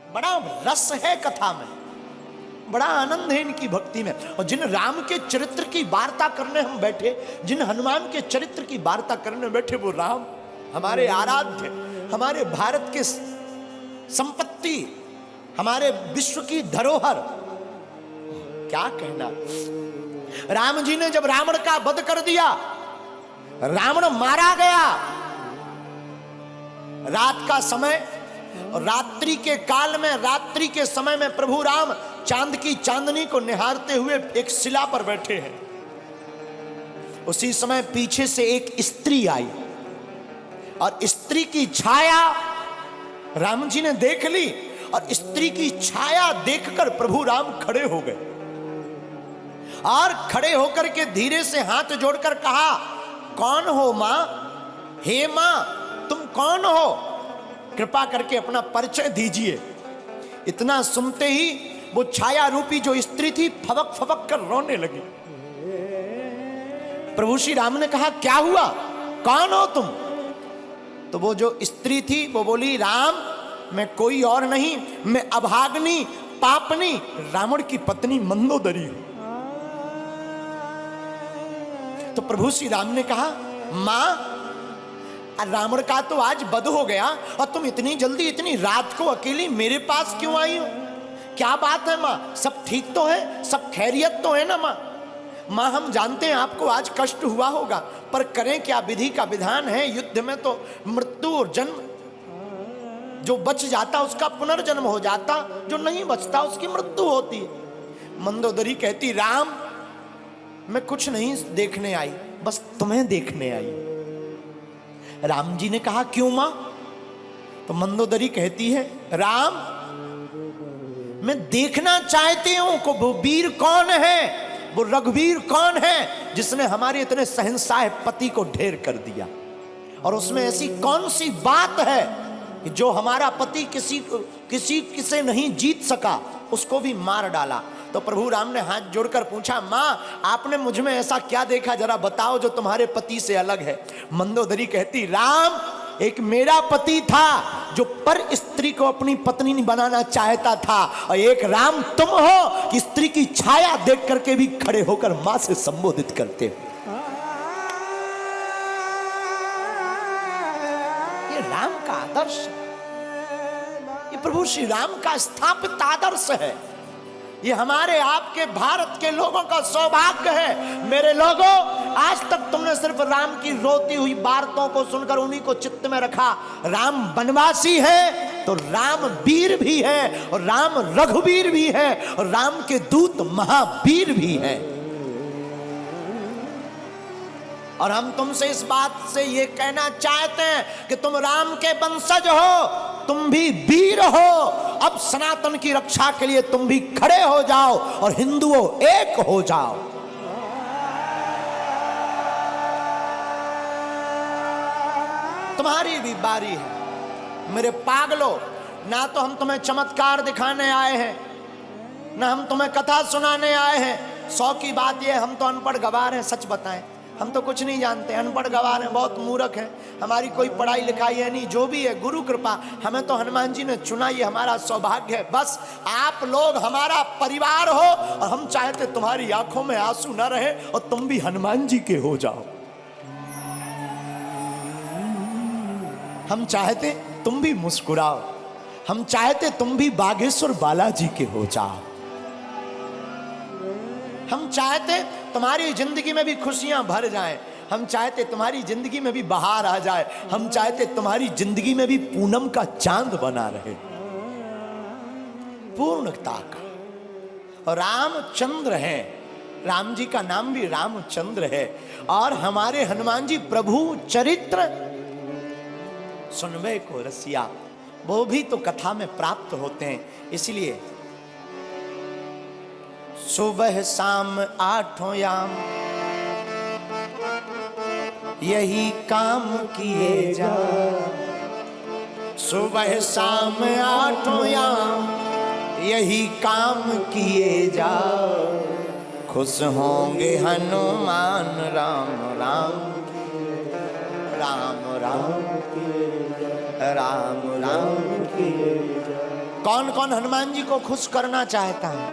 बड़ा रस है कथा में, बड़ा आनंद है इनकी भक्ति में। और जिन राम के चरित्र की वार्ता करने हम बैठे, जिन हनुमान के चरित्र की वार्ता करने बैठे, वो राम हमारे आराध्य, हमारे भारत के संपत्ति, हमारे विश्व की धरोहर, क्या कहना। राम जी ने जब रावण का वध कर दिया, रावण मारा गया, रात का समय और रात्रि के काल में, रात्रि के समय में प्रभु राम चांद की चांदनी को निहारते हुए एक शिला पर बैठे हैं। उसी समय पीछे से एक स्त्री आई और स्त्री की छाया राम जी ने देख ली, और स्त्री की छाया देखकर प्रभु राम खड़े हो गए, और खड़े होकर के धीरे से हाथ जोड़कर कहा, कौन हो मां? हे मां, तुम कौन हो? कृपा करके अपना परिचय दीजिए। इतना सुनते ही वो छाया रूपी जो स्त्री थी फबक फबक कर रोने लगी। प्रभु श्री राम ने कहा, क्या हुआ, कौन हो तुम? तो वो जो स्त्री थी वो बोली, राम मैं कोई और नहीं, मैं अभाग्नि पापनी रावण की पत्नी मंदोदरी हूं। तो प्रभु श्री राम ने कहा, मां रावण का तो आज वध हो गया और तुम इतनी जल्दी इतनी रात को अकेली मेरे पास क्यों आई हो? क्या बात है मां, सब ठीक तो है, सब खैरियत तो है ना मां? मां हम जानते हैं आपको आज कष्ट हुआ होगा, पर करें क्या, विधि का विधान है, युद्ध में तो मृत्यु और जन्म, जो बच जाता उसका पुनर्जन्म हो जाता, जो नहीं बचता उसकी मृत्यु होती है। मंदोदरी कहती, राम मैं कुछ नहीं देखने आई, बस तुम्हें देखने आई। राम जी ने कहा, क्यों मां? तो मंदोदरी कहती है, राम मैं देखना चाहती हूं कि वो वीर कौन है, वो रघुवीर कौन है जिसने हमारे इतने शहंशाह पति को ढेर कर दिया, और उसमें ऐसी कौन सी बात है कि जो हमारा पति किसी नहीं जीत सका, उसको भी मार डाला। तो प्रभु राम ने हाथ जोड़कर पूछा, मां आपने मुझ में ऐसा क्या देखा, जरा बताओ जो तुम्हारे पति से अलग है। मंदोदरी कहती, राम एक मेरा पति था जो पर स्त्री को अपनी पत्नी नहीं बनाना चाहता था, और एक राम तुम हो कि स्त्री की छाया देख करके भी खड़े होकर मां से संबोधित करते हो। ये राम का आदर्श, ये प्रभु श्री राम का स्थापित आदर्श है। ये हमारे आपके भारत के लोगों का सौभाग्य है। मेरे लोगों, आज तक तुमने सिर्फ राम की रोती हुई बातों को सुनकर उन्हीं को चित्त में रखा। राम वनवासी है तो राम वीर भी है, और राम रघुवीर भी है, और राम के दूत महावीर भी है। और हम तुमसे इस बात से ये कहना चाहते हैं कि तुम राम के वंशज हो, तुम भी वीर हो। अब सनातन की रक्षा के लिए तुम भी खड़े हो जाओ और हिंदुओं एक हो जाओ। तुम्हारी भी बारी है मेरे पागलों। ना तो हम तुम्हें चमत्कार दिखाने आए हैं, ना हम तुम्हें कथा सुनाने आए हैं। 100 की बात यह, हम तो अनपढ़ गवार हैं। सच बताएं, हम तो कुछ नहीं जानते, अनपढ़ गवार हैं, बहुत मूर्ख हैं, हमारी कोई पढ़ाई लिखाई है नहीं। जो भी है गुरु कृपा, हमें तो हनुमान जी ने चुना, ये हमारा सौभाग्य है। बस आप लोग हमारा परिवार हो, और हम चाहते तुम्हारी आंखों में आंसू न रहे और तुम भी हनुमान जी के हो जाओ। हम चाहते तुम भी मुस्कुराओ, हम चाहते तुम भी बागेश्वर बालाजी के हो जाओ। हम चाहते तुम्हारी जिंदगी में भी खुशियां भर जाएं, हम चाहते तुम्हारी जिंदगी में भी बहार आ जाए, हम चाहते तुम्हारी जिंदगी में भी पूनम का चांद बना रहे, पूर्णता का। और रामचंद्र है, राम जी का नाम भी रामचंद्र है। और हमारे हनुमान जी प्रभु चरित्र सुनवे को रसिया, वो भी तो कथा में प्राप्त होते हैं। इसलिए सुबह शाम 8 याम यही काम किए जा, सुबह शाम 8 याम यही काम किए जा, खुश होंगे हनुमान राम राम राम राम राम राम। कौन कौन हनुमान जी को खुश करना चाहता है?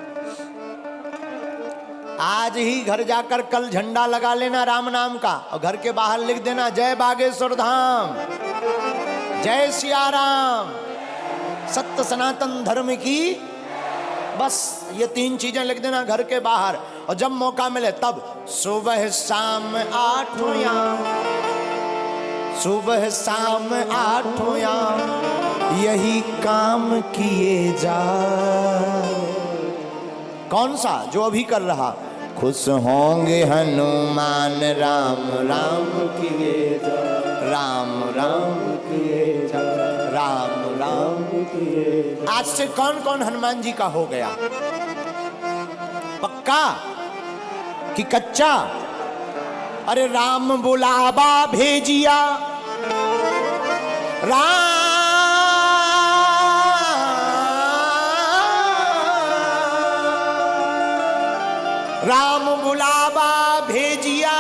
आज ही घर जाकर कल झंडा लगा लेना राम नाम का, और घर के बाहर लिख देना जय बागेश्वर धाम, जय सिया राम, सत्य सनातन धर्म की। बस ये 3 चीजें लिख देना घर के बाहर, और जब मौका मिले तब सुबह शाम 8 याम, सुबह शाम 8 याम यही काम किए जा। कौन सा? जो अभी कर रहा। खुश होंगे हनुमान राम राम किए जा, राम राम किए जा, राम राम किए जा। आज से कौन कौन हनुमान जी का हो गया? पक्का कि कच्चा? अरे राम बुलावा भेजिया, राम बुलावा भेजिया,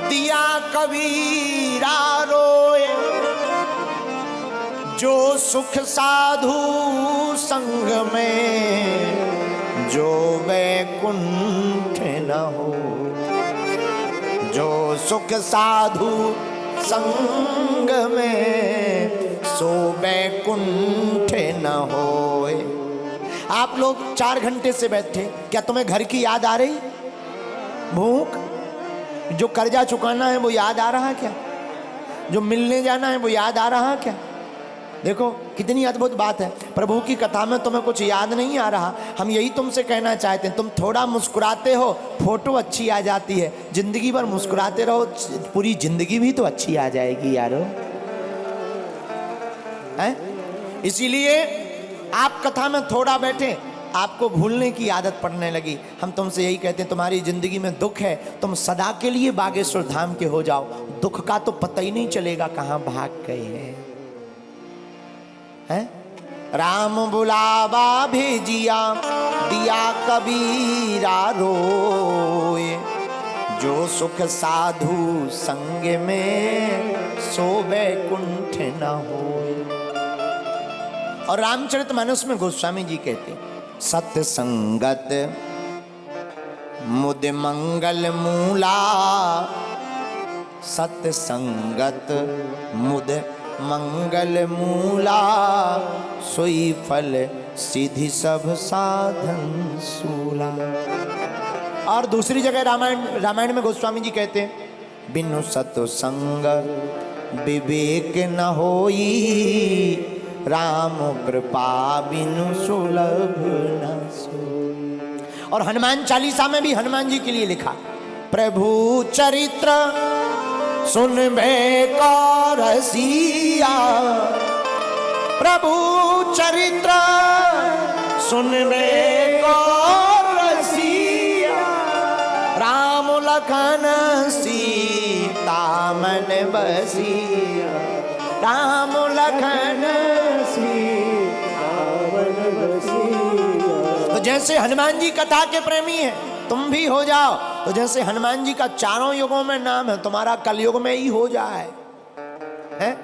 दिया कबीरा रोए, जो सुख साधु संग में, जो वैकुंठ न हो, जो सुख साधु संग में, सो वैकुंठ न होए। आप लोग 4 घंटे से बैठे, क्या तुम्हें घर की याद आ रही? भूख, जो कर्जा चुकाना है वो याद आ रहा है क्या? जो मिलने जाना है वो याद आ रहा है क्या? देखो कितनी अद्भुत बात है। प्रभु की कथा में तुम्हें कुछ याद नहीं आ रहा। हम यही तुमसे कहना चाहते हैं, तुम थोड़ा मुस्कुराते हो, फोटो अच्छी आ जाती है। जिंदगी भर मुस्कुराते रहो, पूरी जिंदगी भी तो अच्छी आ जाएगी यारो, हैं? इसीलिए आप कथा में थोड़ा बैठे, आपको भूलने की आदत पड़ने लगी। हम तुमसे यही कहते हैं, तुम्हारी जिंदगी में दुख है, तुम सदा के लिए बागेश्वर धाम के हो जाओ। दुख का तो पता ही नहीं चलेगा कहां भाग गए हैं। राम बुलावा भेजिया, दिया कबीरा रोए, जो सुख साधु संग में, सो वैकुंठ न होए। और रामचरितमानस में गोस्वामी जी कहते हैं, सत्य संगत मुद मंगल मूला, सत्य संगत मुद मंगल मूला, सोई फल सिद्धि सब साधन सूला। और दूसरी जगह रामायण में गोस्वामी जी कहते हैं, बिनु सत्संग विवेक न होई, राम कृपा बिनु सुलभ न सोई। और हनुमान चालीसा में भी हनुमान जी के लिए लिखा, प्रभु चरित्र सुनबे को रसिया, प्रभु चरित्र सुनबे को रसिया, राम लखन सीता मन बसिया, राम लखन सीता मन बसिया। तो जैसे हनुमान जी कथा के प्रेमी हैं, तुम भी हो जाओ। तो जैसे हनुमान जी का चारों युगों में नाम है, तुम्हारा कलयुग में ही हो जाए। हैं?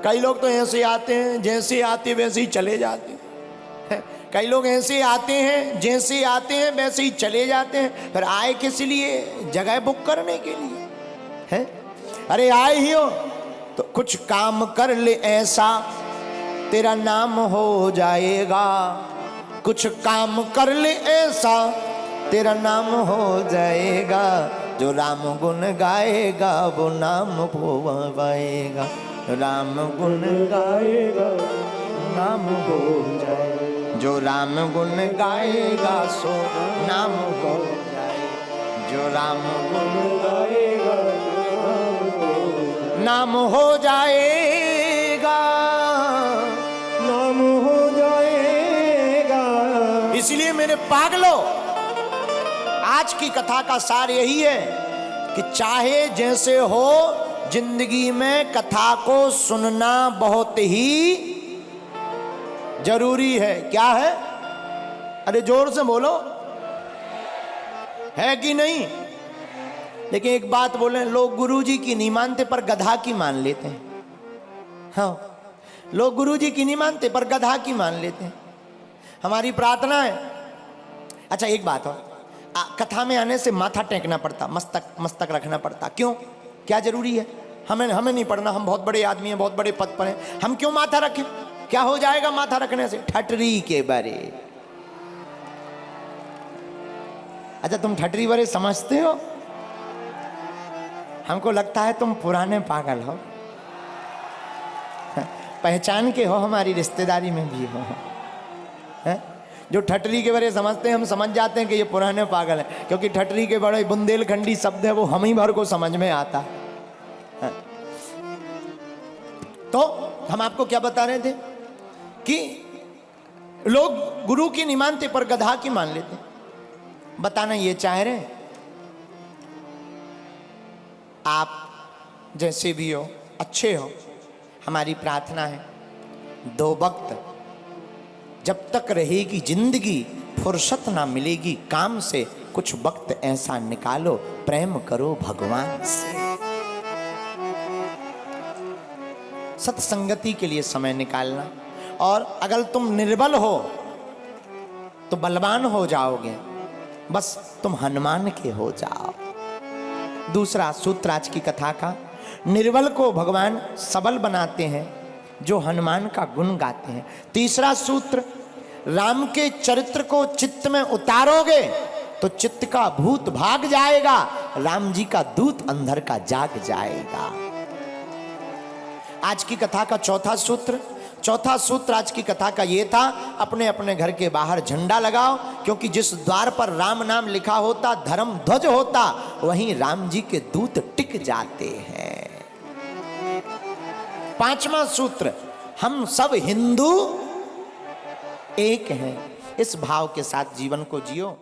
कई लोग तो ऐसे आते हैं, जैसे आते वैसे ही चले जाते हैं। कई लोग ऐसे आते हैं, जैसे आते हैं वैसे ही चले जाते हैं। फिर आए किस लिए? जगह बुक करने के लिए। हैं? अरे आए ही हो तो कुछ काम कर ले ऐसा, तेरा नाम हो जाएगा। कुछ काम कर ले ऐसा, तेरा नाम हो जाएगा। जो राम गुण गाएगा वो नाम पाएगा, राम गुण गाएगा नाम हो जाएगा। जो राम गुण गाएगा सो नाम हो जाएगा। जो राम गुण गाएगा नाम हो जाएगा, नाम हो जाएगा। इसलिए मेरे पागलों, आज की कथा का सार यही है कि चाहे जैसे हो, जिंदगी में कथा को सुनना बहुत ही जरूरी है। क्या है? अरे जोर से बोलो, है कि नहीं? लेकिन एक बात बोले, लोग गुरुजी की नहीं मानते पर गधा की मान लेते हैं। हाँ, लोग गुरु जी की नहीं मानते पर गधा की मान लेते हैं। हमारी प्रार्थना है। अच्छा एक बात हो, कथा में आने से माथा टेकना पड़ता, मस्तक रखना पड़ता, क्यों? क्या जरूरी है? हमें नहीं पढ़ना, हम बहुत बड़े आदमी हैं, बहुत बड़े पद पर हैं, हम क्यों माथा रखें? क्या हो जाएगा माथा रखने से? ठटरी के बारे। अच्छा तुम ठटरी बारे समझते हो? हमको लगता है तुम पुराने पागल हो, पहचान के हो, हमारी रिश्तेदारी में भी हो। है? जो ठटरी के बारे समझते हैं हम समझ जाते हैं कि ये पुराने पागल हैं, क्योंकि ठटरी के बड़े बुंदेलखंडी शब्द है, वो हम ही भर को समझ में आता है। तो हम आपको क्या बता रहे थे कि लोग गुरु की नहीं मानते पर गधा की मान लेते। बताना ये चाह रहे आप जैसे भी हो, अच्छे हो, हमारी प्रार्थना है दो वक्त जब तक रहेगी जिंदगी, फुर्सत ना मिलेगी काम से, कुछ वक्त ऐसा निकालो प्रेम करो भगवान से। सत्संगति के लिए समय निकालना। और अगर तुम निर्बल हो तो बलवान हो जाओगे, बस तुम हनुमान के हो जाओ। दूसरा सूत्र आज की कथा का, निर्बल को भगवान सबल बनाते हैं जो हनुमान का गुण गाते हैं। तीसरा सूत्र, राम के चरित्र को चित्त में उतारोगे तो चित्त का भूत भाग जाएगा, राम जी का दूत अंदर का जाग जाएगा। आज की कथा का चौथा सूत्र आज की कथा का ये था, अपने अपने घर के बाहर झंडा लगाओ, क्योंकि जिस द्वार पर राम नाम लिखा होता, धर्म ध्वज होता, वहीं राम जी के दूत टिक जाते हैं। पांचवा सूत्र, हम सब हिंदू एक हैं। इस भाव के साथ जीवन को जियो।